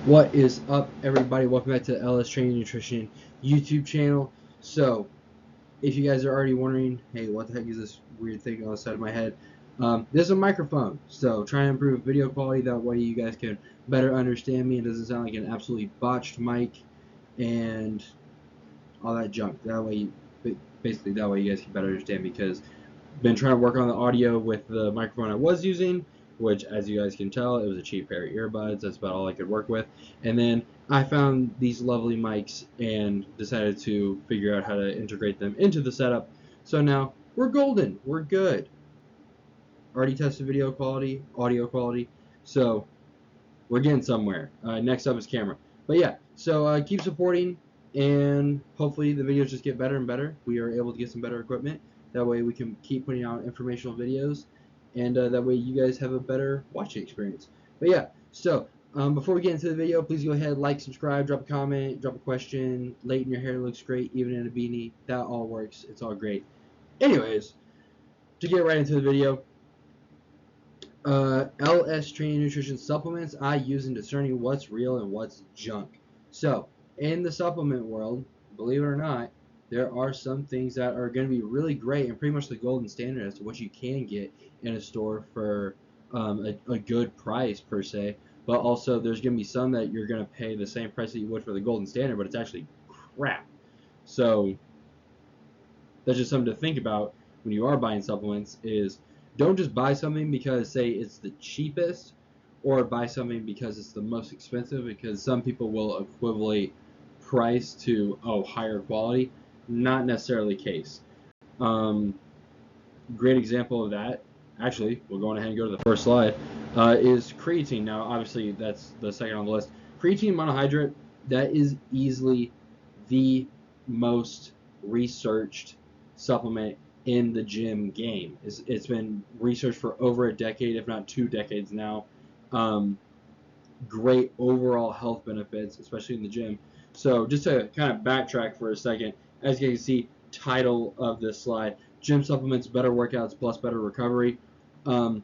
What is up, everybody? Welcome back to the LS Training Nutrition YouTube channel. So, if you guys are already wondering, hey, what the heck is this weird thing on the side of my head? This is a microphone. So, trying to improve video quality. That way, you guys can better understand me. It doesn't sound like an absolutely botched mic and all that junk. That way, basically, that way you guys can better understand me, because been trying to work on the audio with the microphone I was using, which, as you guys can tell, it was a cheap pair of earbuds. That's about all I could work with. And then I found these lovely mics and decided to figure out how to integrate them into the setup. So now we're golden. We're good. Already tested video quality, audio quality. So we're getting somewhere. Next up is camera. But yeah, so keep supporting, and hopefully the videos just get better and better. We are able to get some better equipment. That way we can keep putting out informational videos, and that way you guys have a better watching experience. But yeah, so before we get into the video, please go ahead, like, subscribe, drop a comment, drop a question. Leighton, your hair looks great, even in a beanie. That all works. It's all great. Anyways, to get right into the video, LS Training Nutrition supplements I use in discerning what's real and what's junk. So, in the supplement world, believe it or not, there are some things that are going to be really great and pretty much the golden standard as to what you can get in a store for a good price, per se. But also, there's going to be some that you're going to pay the same price that you would for the golden standard, but it's actually crap. So, that's just something to think about when you are buying supplements. Is don't just buy something because, say, it's the cheapest, or buy something because it's the most expensive, because some people will equivalate price to higher quality. Not necessarily the case. Great example of that, actually, we'll go ahead and go to the first slide, is creatine. Now, obviously, that's the second on the list. Creatine monohydrate, that is easily the most researched supplement in the gym game. It's been researched for over a decade, if not 2 decades now. Great overall health benefits, especially in the gym. So just to kind of backtrack for a second, as you can see, title of this slide, gym supplements, better workouts plus better recovery. The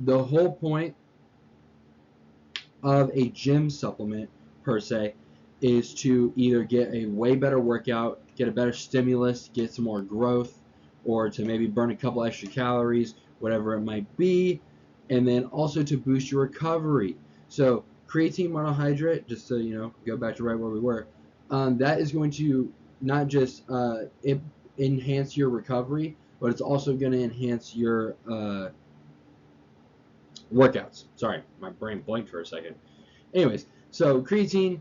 whole point of a gym supplement, per se, is to either get a way better workout, get a better stimulus, get some more growth, or to maybe burn a couple extra calories, whatever it might be, and then also to boost your recovery. So creatine monohydrate, just to go back to right where we were, that is going to not just enhance your recovery, but it's also going to enhance your workouts. Sorry, my brain blanked for a second. Anyways, so creatine,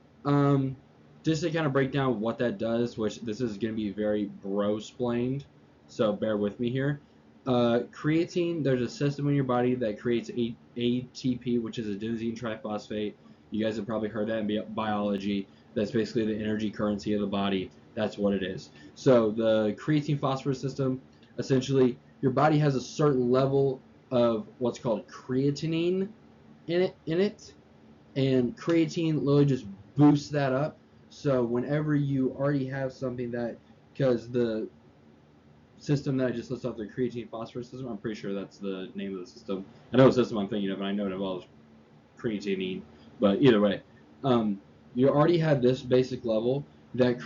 just to kind of break down what that does, which this is going to be very bro-splained, so bear with me here. Creatine, there's a system in your body that creates ATP, which is adenosine triphosphate. You guys have probably heard that in biology. That's basically the energy currency of the body. That's what it is. So the creatine phosphorus system, essentially, your body has a certain level of what's called creatinine in it, and creatine literally just boosts that up. So whenever you already have something that, because the system that I just listed off, the creatine phosphorus system, I'm pretty sure that's the name of the system. I know the system I'm thinking of, and I know it involves creatinine, but either way, you already have this basic level that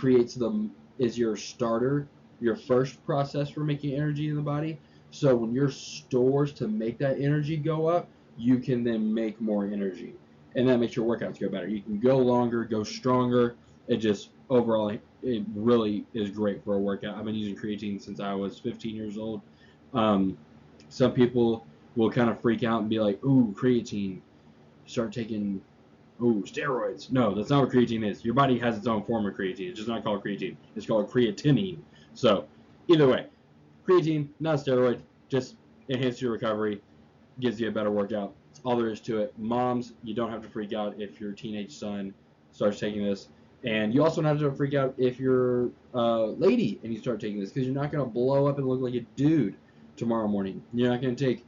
is your starter, your first process for making energy in the body. So when your stores to make that energy go up, you can then make more energy, and that makes your workouts go better. You can go longer, go stronger. It just overall, it really is great for a workout. I've been using creatine since I was 15 years old. Some people will kind of freak out and be like, "Ooh, creatine, start taking steroids." No, that's not what creatine is. Your body has its own form of creatine. It's just not called creatine. It's called creatinine. So either way, creatine, not a steroid, just enhances your recovery, gives you a better workout. That's all there is to it. Moms, you don't have to freak out if your teenage son starts taking this. And you also don't have to freak out if you're a lady and you start taking this, because you're not going to blow up and look like a dude tomorrow morning. You're not going to take,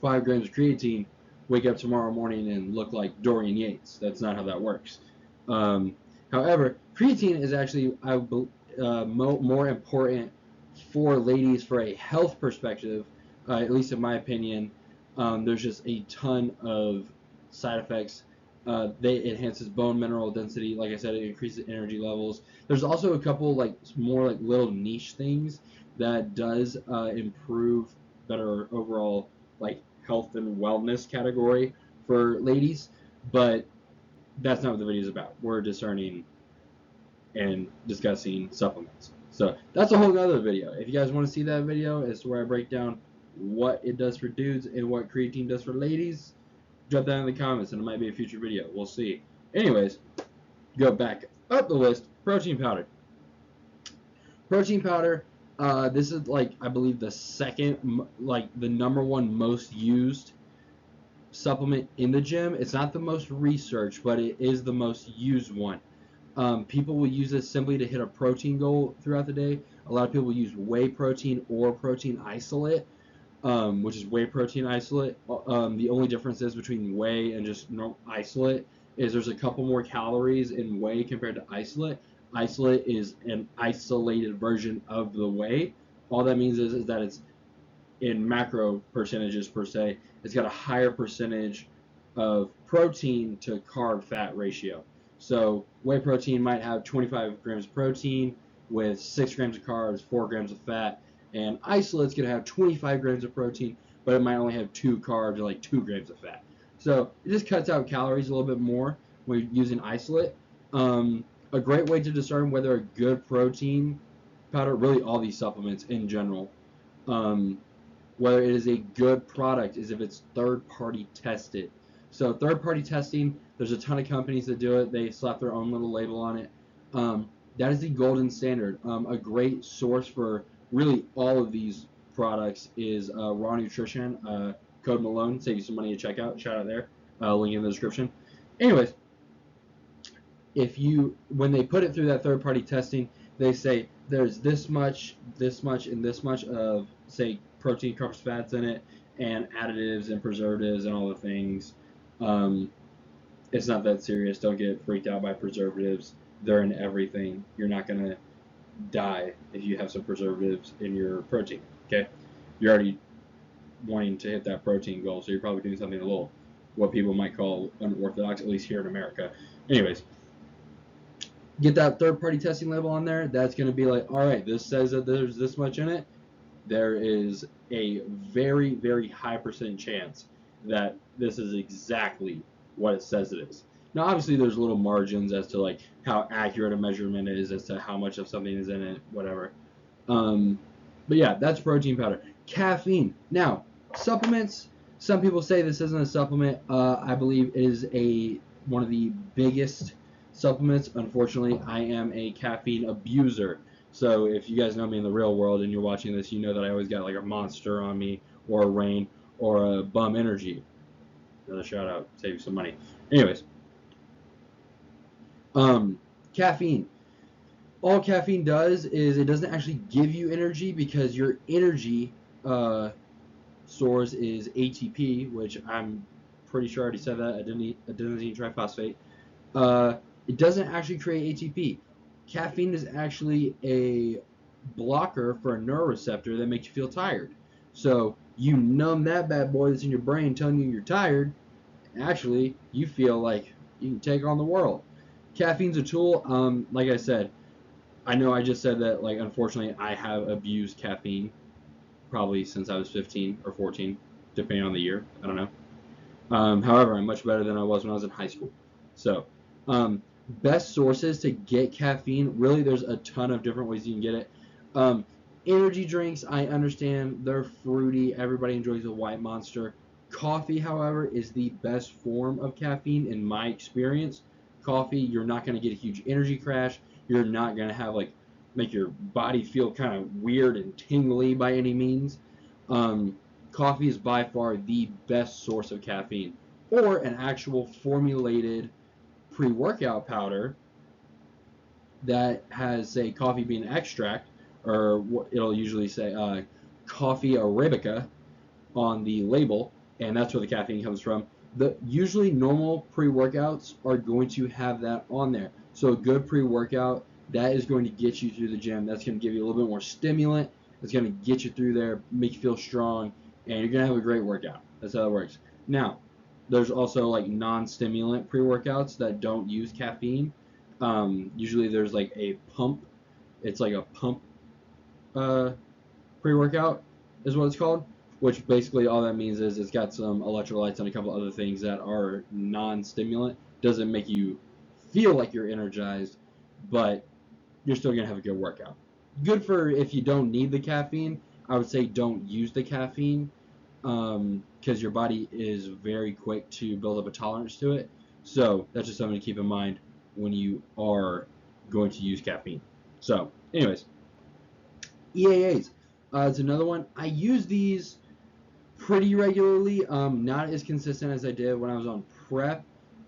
5 grams of creatine, wake up tomorrow morning and look like Dorian Yates. That's not how that works. However, creatine is actually more important for ladies for a health perspective, at least in my opinion. There's just a ton of side effects. They enhances bone mineral density. Like I said, it increases energy levels. There's also a couple like more like little niche things that does improve better overall like health and wellness category for ladies, but that's not what the video is about. We're discerning and discussing supplements. So that's a whole other video. If you guys want to see that video, it's where I break down what it does for dudes and what creatine does for ladies. Drop that in the comments, and it might be a future video. We'll see. Anyways, go back up the list. Protein powder. Protein powder. This is like I believe the second, like the #1 most used supplement in the gym. It's not the most researched, but it is the most used one. People will use this simply to hit a protein goal throughout the day. A lot of people use whey protein or protein isolate, which is whey protein isolate. The only difference is between whey and just normal isolate is there's a couple more calories in whey compared to isolate. Isolate is an isolated version of the whey. All that means is that it's in macro percentages per se. It's got a higher percentage of protein to carb fat ratio. So whey protein might have 25 grams of protein with 6 grams of carbs, 4 grams of fat, and isolate's going to have 25 grams of protein, but it might only have 2 carbs and like 2 grams of fat. So it just cuts out calories a little bit more when you're using isolate. A great way to discern whether a good protein powder, really all these supplements in general, whether it is a good product is if it's third-party tested. So third-party testing, there's a ton of companies that do it. They slap their own little label on it. That is the golden standard. A great source for really all of these products is Raw Nutrition. Code Malone, save you some money at checkout. Shout out there. Link in the description. Anyways, when they put it through that third-party testing, they say there's this much, and this much of, say, protein, carbs, fats in it, and additives and preservatives and all the things. It's not that serious. Don't get freaked out by preservatives. They're in everything. You're not going to die if you have some preservatives in your protein, okay? You're already wanting to hit that protein goal, so you're probably doing something a little, what people might call unorthodox, at least here in America. Anyways, get that third-party testing label on there. That's going to be like, all right, this says that there's this much in it. There is a very, very high percent chance that this is exactly what it says it is. Now, obviously, there's little margins as to like how accurate a measurement is as to how much of something is in it, whatever. But yeah, that's protein powder. Caffeine. Now, supplements. Some people say this isn't a supplement. I believe it is one of the biggest supplements. Unfortunately, I am a caffeine abuser. So if you guys know me in the real world and you're watching this, you know that I always got like a Monster on me, or a Reign, or a Bum Energy. Another shout out, save you some money. Anyways, caffeine. All caffeine does is it doesn't actually give you energy, because your energy source is ATP, which I'm pretty sure I already said that, adenosine triphosphate. It doesn't actually create ATP. Caffeine is actually a blocker for a neuroreceptor that makes you feel tired. So you numb that bad boy that's in your brain telling you you're tired. Actually, you feel like you can take on the world. Caffeine's a tool. Like I said, I know I just said that, like, unfortunately, I have abused caffeine probably since I was 15 or 14, depending on the year. I don't know. However, I'm much better than I was when I was in high school. So, best sources to get caffeine, really there's a ton of different ways you can get it. Energy drinks, I understand, they're fruity. Everybody enjoys a white Monster. Coffee, however, is the best form of caffeine in my experience. Coffee, you're not going to get a huge energy crash. You're not going to have like make your body feel kind of weird and tingly by any means. Coffee is by far the best source of caffeine. Or an actual formulated pre-workout powder that has, say, coffee bean extract, or what it'll usually say coffee arabica on the label, and that's where the caffeine comes from. Usually normal pre-workouts are going to have that on there. So a good pre-workout, that is going to get you through the gym. That's going to give you a little bit more stimulant. It's going to get you through there, make you feel strong, and you're going to have a great workout. That's how it works. Now, There's also like non-stimulant pre-workouts that don't use caffeine. Usually there's like a pump. It's like a pump pre-workout is what it's called, which basically all that means is it's got some electrolytes and a couple other things that are non-stimulant. Doesn't make you feel like you're energized, but you're still going to have a good workout. Good for if you don't need the caffeine. I would say don't use the caffeine because your body is very quick to build up a tolerance to it. So that's just something to keep in mind when you are going to use caffeine. So anyways, EAAs. It's another one. I use these pretty regularly, not as consistent as I did when I was on prep.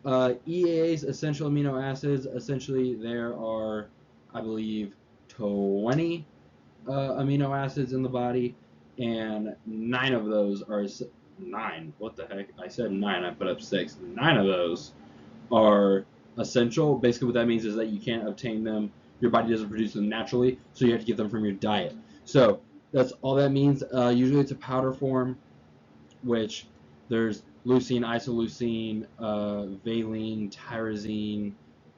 EAAs, essential amino acids, essentially there are, I believe, 20 amino acids in the body, and 9 of those are 9. What the heck? I said 9. I put up 6. 9 of those are essential. Basically, what that means is that you can't obtain them. Your body doesn't produce them naturally, so you have to get them from your diet. So that's all that means. Usually, it's a powder form, which there's leucine, isoleucine, valine, tyrosine,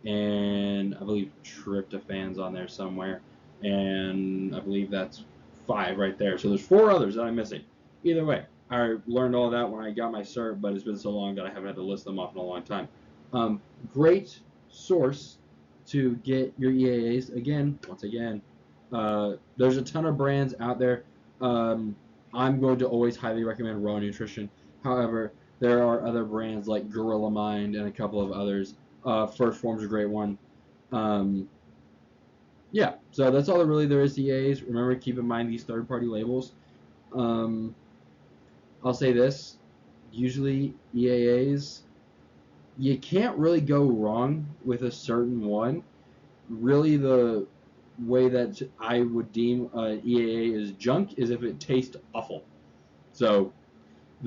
and I believe tryptophan's on there somewhere. And I believe that's 5 right there. So there's 4 others that I'm missing. Either way, I learned all that when I got my cert, but it's been so long that I haven't had to list them off in a long time. Great source to get your EAAs. Once again, there's a ton of brands out there. I'm going to always highly recommend Raw Nutrition. However, there are other brands like Gorilla Mind and a couple of others. First Form's a great one. Yeah, so that's all there is to EAAs. Remember, keep in mind these third-party labels. I'll say this. Usually EAAs, you can't really go wrong with a certain one. Really, the way that I would deem EAA is junk is if it tastes awful. So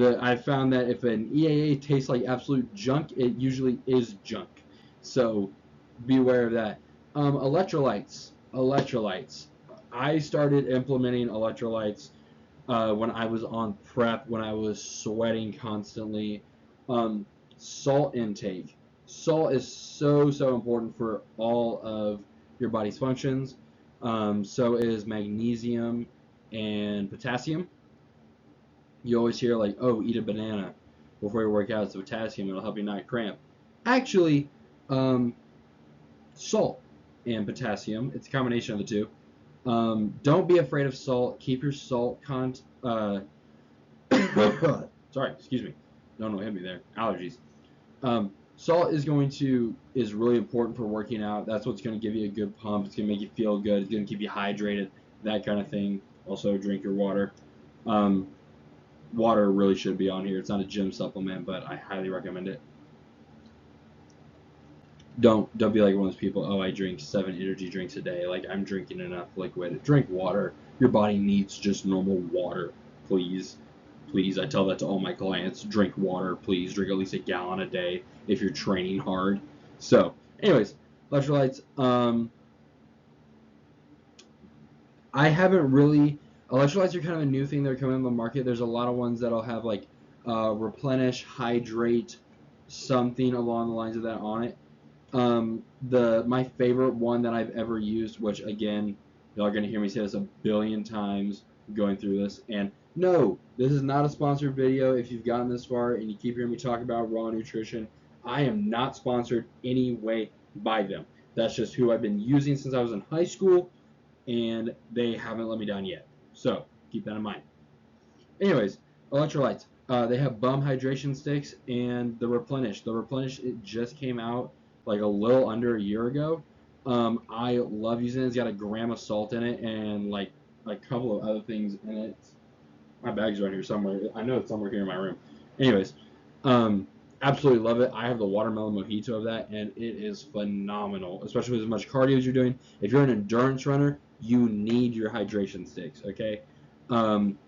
I found that if an EAA tastes like absolute junk, it usually is junk. So beware of that. Electrolytes. I started implementing electrolytes when I was on prep, when I was sweating constantly. Salt intake. Salt is so important for all of your body's functions. So is magnesium and potassium. You always hear like, oh, eat a banana before you work out. It's potassium. It'll help you not cramp. Actually, salt and potassium. It's a combination of the two. Don't be afraid of salt. Keep your salt sorry, excuse me. No, hit me there. Allergies. Salt is really important for working out. That's what's going to give you a good pump. It's going to make you feel good. It's going to keep you hydrated, that kind of thing. Also, drink your water. Water really should be on here. It's not a gym supplement, but I highly recommend it. Don't be like one of those people, oh, I drink 7 energy drinks a day. Like, I'm drinking enough liquid. Drink water. Your body needs just normal water, please. Please, I tell that to all my clients. Drink water, please. Drink at least a gallon a day if you're training hard. So, anyways, electrolytes. Electrolytes are kind of a new thing that are coming on the market. There's a lot of ones that'll have like replenish, hydrate, something along the lines of that on it. My favorite one that I've ever used, which again, y'all are going to hear me say this a billion times going through this, and no, this is not a sponsored video. If you've gotten this far and you keep hearing me talk about Raw Nutrition, I am not sponsored any way by them. That's just who I've been using since I was in high school, and they haven't let me down yet. So keep that in mind. Anyways, electrolytes. They have Bum Hydration Sticks and the Replenish. The Replenish, it just came out like a little under a year ago. I love using it. It's got a gram of salt in it and like a couple of other things in it. My bag's right here somewhere. I know it's somewhere here in my room. Anyways, absolutely love it. I have the watermelon mojito of that, and it is phenomenal, especially with as much cardio as you're doing. If you're an endurance runner, you need your hydration sticks, okay?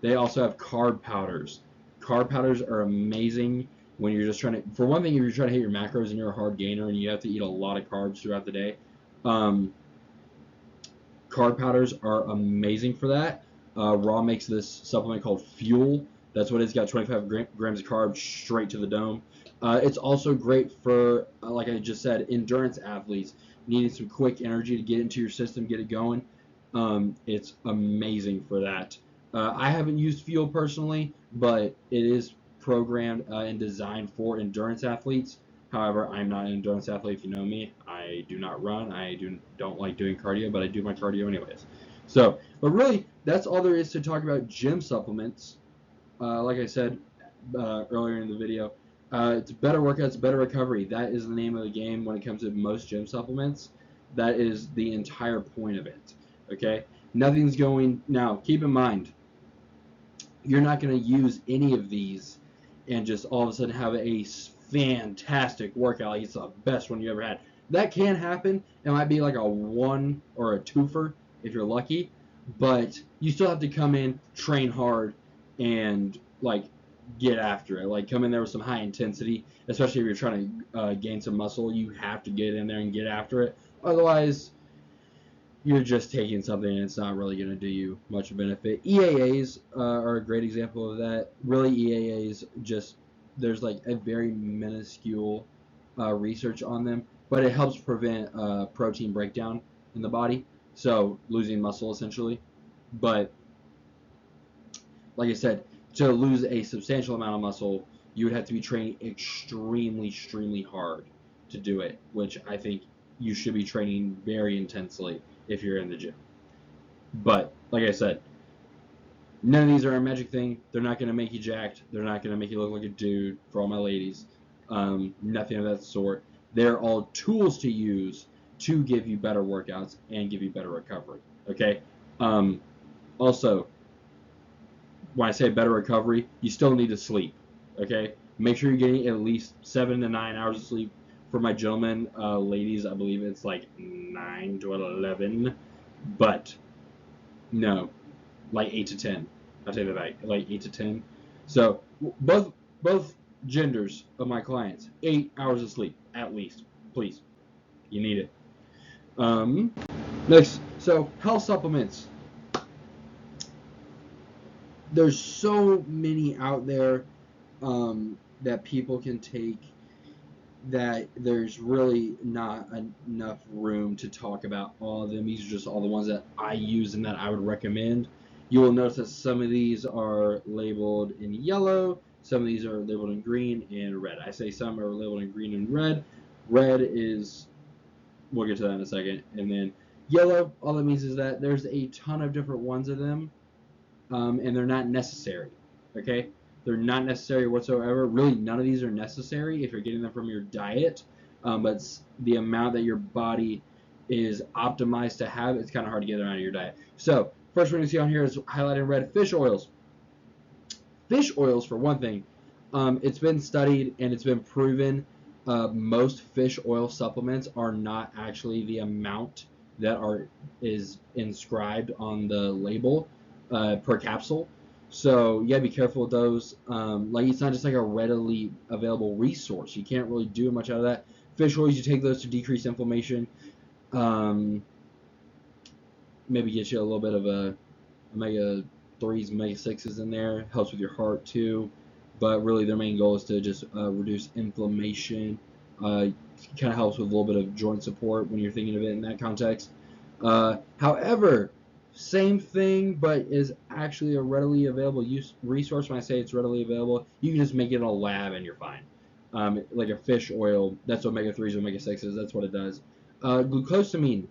They also have carb powders. Carb powders are amazing when you're just trying to, for one thing, if you're trying to hit your macros and you're a hard gainer and you have to eat a lot of carbs throughout the day. Carb powders are amazing for that. Raw makes this supplement called Fuel. That's what it's got, 25 grams of carbs straight to the dome. It's also great for, like I just said, endurance athletes needing some quick energy to get into your system, get it going. It's amazing for that. I haven't used Fuel personally, but it is programmed and designed for endurance athletes. However, I'm not an endurance athlete. If you know me, I do not run. I don't like doing cardio, but I do my cardio anyways. So, but really, that's all there is to talk about gym supplements. Like I said earlier in the video, it's better workouts, better recovery. That is the name of the game when it comes to most gym supplements. That is the entire point of it. Okay? Nothing's going... Now, keep in mind, you're not going to use any of these and just all of a sudden have a fantastic workout. Like it's the best one you ever had. That can happen. It might be like a one or a twofer if you're lucky, but you still have to come in, train hard, and like get after it. Like come in there with some high intensity, especially if you're trying to gain some muscle. You have to get in there and get after it. Otherwise, you're just taking something and it's not really going to do you much benefit. EAAs are a great example of that. Really, EAAs just, there's like a very minuscule research on them, but it helps prevent protein breakdown in the body, so losing muscle essentially. But like I said, to lose a substantial amount of muscle, you would have to be training extremely hard to do it, which I think you should be training very intensely if you're in the gym. But like I said, none of these are a magic thing. They're not going to make you jacked. They're not going to make you look like a dude, for all my ladies. Nothing of that sort. They're all tools to use to give you better workouts and give you better recovery. Okay? Also, when I say better recovery, you still need to sleep. Okay? Make sure you're getting at least 7 to 9 hours of sleep. For my gentlemen, ladies, I believe it's like 9 to 11. But, no, like 8 to 10. I'll tell you that back. Like 8 to 10. So, both genders of my clients, 8 hours of sleep, at least. Please. You need it. Next, so health supplements. There's so many out there that people can take that there's really not enough room to talk about all of them. These are just all the ones that I use and that I would recommend. You will notice that some of these are labeled in yellow, some of these are labeled in green and red. I say some are labeled in green and red. Red is, we'll get to that in a second. And then yellow, all that means is that there's a ton of different ones of them, and they're not necessary. Okay? They're not necessary whatsoever. Really, none of these are necessary if you're getting them from your diet. But the amount that your body is optimized to have, it's kind of hard to get them out of your diet. So, first one you see on here is highlighted in red, fish oils. Fish oils, for one thing, it's been studied and it's been proven most fish oil supplements are not actually the amount that is inscribed on the label per capsule. So you gotta be careful with those. Like it's not just like a readily available resource. You can't really do much out of that. Fish oils, you take those to decrease inflammation. Maybe get you a little bit of a omega 3s, omega 6s in there. Helps with your heart too. But really their main goal is to just reduce inflammation. Kind of helps with a little bit of joint support when you're thinking of it in that context. However, same thing, but is actually a readily available resource. When I say it's readily available, you can just make it in a lab and you're fine. Like a fish oil, that's omega 3s, omega 6s, that's what it does. Glucosamine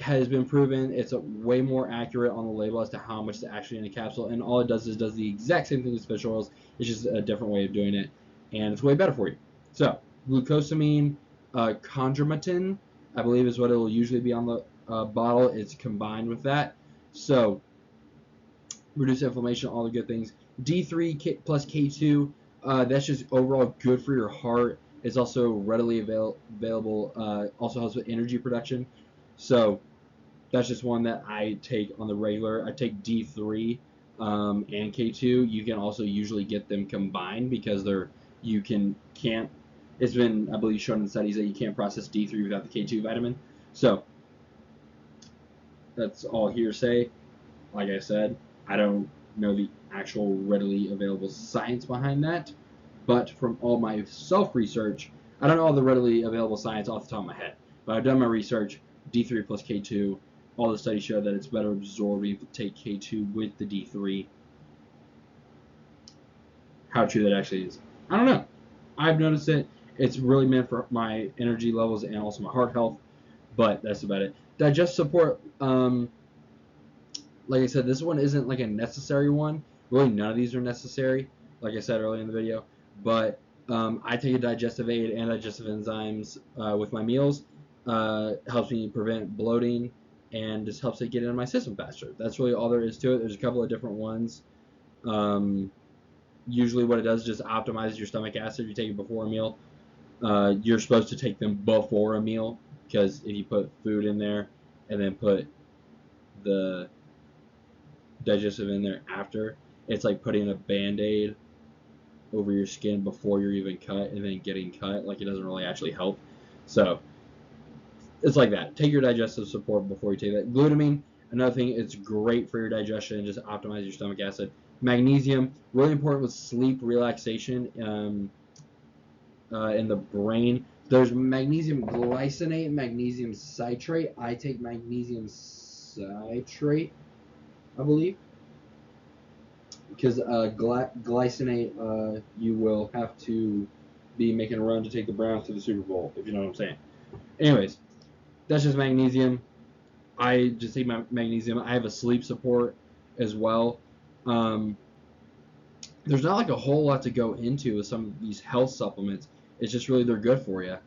has been proven. It's way more accurate on the label as to how much is actually in a capsule, and all it does is does the exact same thing as fish oils. It's just a different way of doing it, and it's way better for you. So, glucosamine, chondromatin, I believe is what it will usually be on the bottle. It's combined with that. So, reduce inflammation, all the good things. D3 plus K2, that's just overall good for your heart. It's also readily available, also helps with energy production. So, that's just one that I take on the regular. I take D3 and K2. You can also usually get them combined because can't. It's been, I believe, shown in studies that you can't process D3 without the K2 vitamin. So, that's all hearsay. Like I said, I don't know the actual readily available science behind that, but from all my self-research, I don't know all the readily available science off the top of my head, but I've done my research. D3 plus K2, all the studies show that it's better absorbing if you take K2 with the D3. How true that actually is, I don't know. I've noticed it. It's really meant for my energy levels and also my heart health, but that's about it. Digest support, like I said, this one isn't like a necessary one. Really, none of these are necessary, like I said earlier in the video. But I take a digestive aid and digestive enzymes with my meals. Helps me prevent bloating and just helps it get into my system faster. That's really all there is to it. There's a couple of different ones. Usually what it does is just optimizes your stomach acid. You take it before a meal. You're supposed to take them before a meal, because if you put food in there and then put the digestive in there after, it's like putting a band-aid over your skin before you're even cut and then getting cut. Like, it doesn't really actually help. So it's like that. Take your digestive support before you take that. Glutamine, another thing, it's great for your digestion and just optimize your stomach acid. Magnesium, really important with sleep, relaxation, in the brain. There's magnesium glycinate, magnesium citrate. I take magnesium citrate, I believe, because glycinate, you will have to be making a run to take the Browns to the Super Bowl, if you know what I'm saying. Anyways, that's just magnesium. I just take my magnesium. I have a sleep support as well. There's not like a whole lot to go into with some of these health supplements. It's just really they're good for you.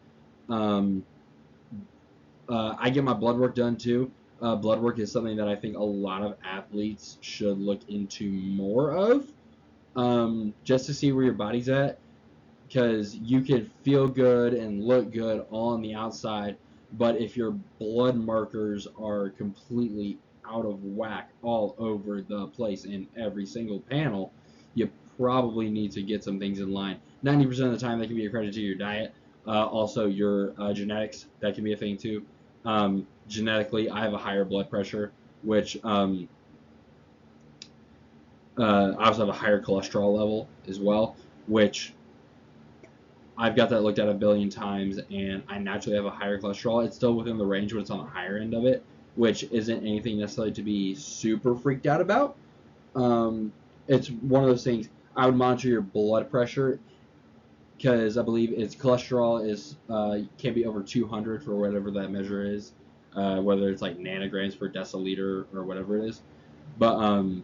I get my blood work done too. Blood work is something that I think a lot of athletes should look into more of, just to see where your body's at, because you can feel good and look good on the outside, but if your blood markers are completely out of whack all over the place in every single panel, you probably need to get some things in line. 90% of the time that can be accredited to your diet. Also your genetics, that can be a thing too. Genetically, I have a higher blood pressure, which I also have a higher cholesterol level as well, which I've got that looked at a billion times, and I naturally have a higher cholesterol. It's still within the range, but it's on the higher end of it, which isn't anything necessarily to be super freaked out about. It's one of those things. I would monitor your blood pressure, because I believe its cholesterol is can be over 200 for whatever that measure is, whether it's like nanograms per deciliter or whatever it is. But I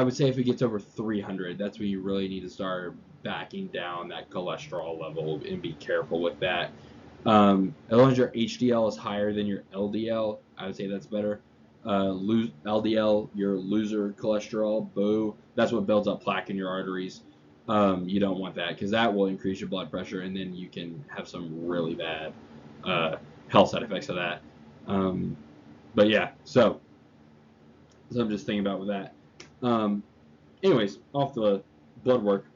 would say if it gets over 300, that's when you really need to start backing down that cholesterol level and be careful with that. As long as your HDL is higher than your LDL, I would say that's better. LDL, your loser cholesterol, boo. That's what builds up plaque in your arteries. You don't want that, because that will increase your blood pressure, and then you can have some really bad health side effects of that. But yeah, so I'm just thinking about with that. Anyways, off the blood work,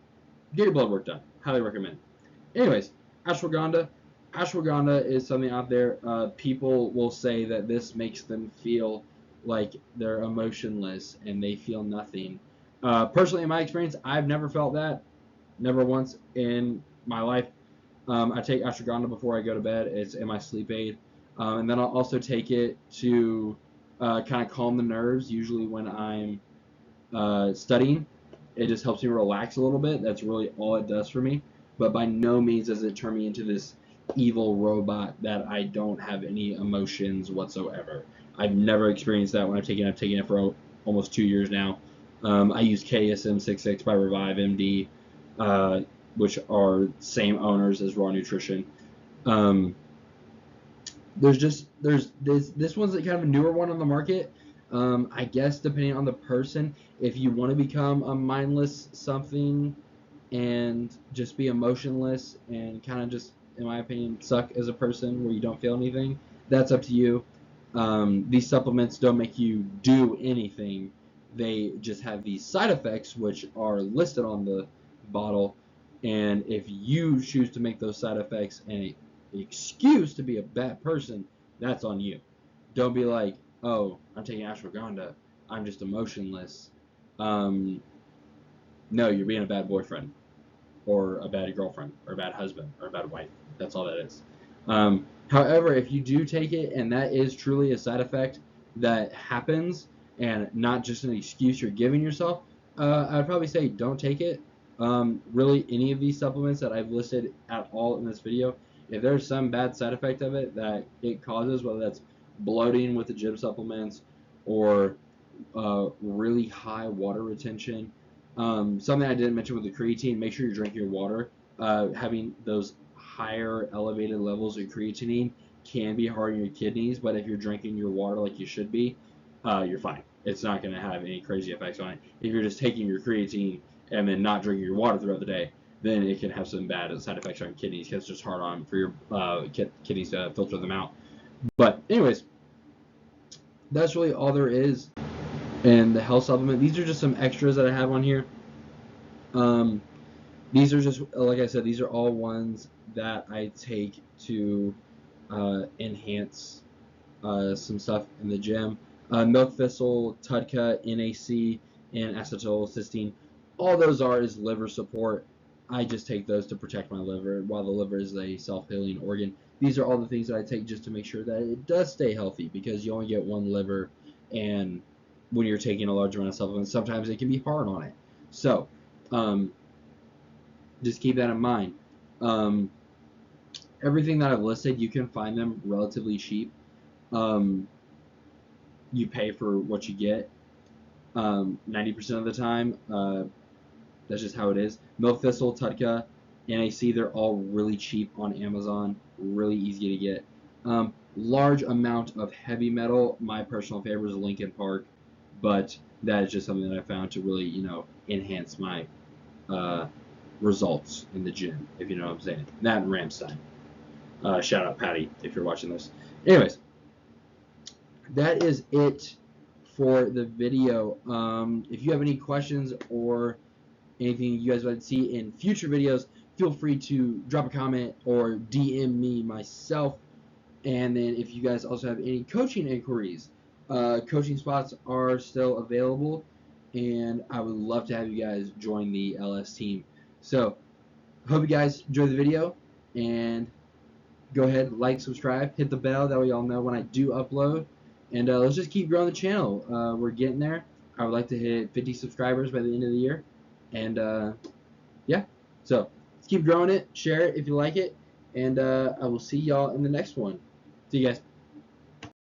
get your blood work done. Highly recommend. Anyways, ashwagandha. Ashwagandha is something out there. People will say that this makes them feel like they're emotionless and they feel nothing. Personally, in my experience, I've never felt that. Never once in my life. I take ashwagandha before I go to bed. It's in my sleep aid. And then I'll also take it to kind of calm the nerves, usually when I'm studying. It just helps me relax a little bit. That's really all it does for me. But by no means does it turn me into this evil robot that I don't have any emotions whatsoever. I've never experienced that when I've taken it for almost 2 years now. I use KSM66 by Revive MD, which are same owners as Raw Nutrition. There's this one's kind of a newer one on the market. I guess depending on the person, if you want to become a mindless something and just be emotionless and kind of just, in my opinion, suck as a person where you don't feel anything, that's up to you. These supplements don't make you do anything. They just have these side effects which are listed on the bottle, and if you choose to make those side effects an excuse to be a bad person, that's on you. Don't be like, oh, I'm taking ashwagandha, I'm just emotionless, no, you're being a bad boyfriend, or a bad girlfriend, or a bad husband, or a bad wife. That's all that is. However, if you do take it and that is truly a side effect that happens and not just an excuse you're giving yourself, I'd probably say don't take it. Really, any of these supplements that I've listed at all in this video, if there's some bad side effect of it that it causes, whether that's bloating with the gym supplements or really high water retention. Something I didn't mention with the creatine, make sure you're drinking your water. Having those higher elevated levels of creatinine can be hard on your kidneys, but if you're drinking your water like you should be, you're fine. It's not going to have any crazy effects on it. If you're just taking your creatine and then not drinking your water throughout the day, then it can have some bad side effects on your kidneys because it's just hard on for your kidneys to filter them out. But anyways, that's really all there is in the health supplement. These are just some extras that I have on here. These are just, like I said, these are all ones that I take to enhance some stuff in the gym. Milk thistle, TUDCA, NAC, and acetylcysteine. All those are is liver support. I just take those to protect my liver, while the liver is a self-healing organ. These are all the things that I take just to make sure that it does stay healthy, because you only get one liver, and when you're taking a large amount of supplements, sometimes it can be hard on it. So, just keep that in mind. Everything that I've listed, you can find them relatively cheap. You pay for what you get 90% of the time. That's just how it is. Milk thistle, TUDCA, NAC, they're all really cheap on Amazon, really easy to get. Large amount of heavy metal. My personal favorite is Linkin Park, but that is just something that I found to really, enhance my results in the gym, if you know what I'm saying. That and Rammstein. Shout out Patty if you're watching this. Anyways, that is it for the video. If you have any questions or anything you guys would like to see in future videos, feel free to drop a comment or DM me myself. And then if you guys also have any coaching inquiries, coaching spots are still available, and I would love to have you guys join the LS team. So, hope you guys enjoy the video, and go ahead, like, subscribe, hit the bell, that way y'all know when I do upload, and let's just keep growing the channel. We're getting there. I would like to hit 50 subscribers by the end of the year, and yeah, so let's keep growing it. Share it if you like it, and I will see y'all in the next one. See you guys.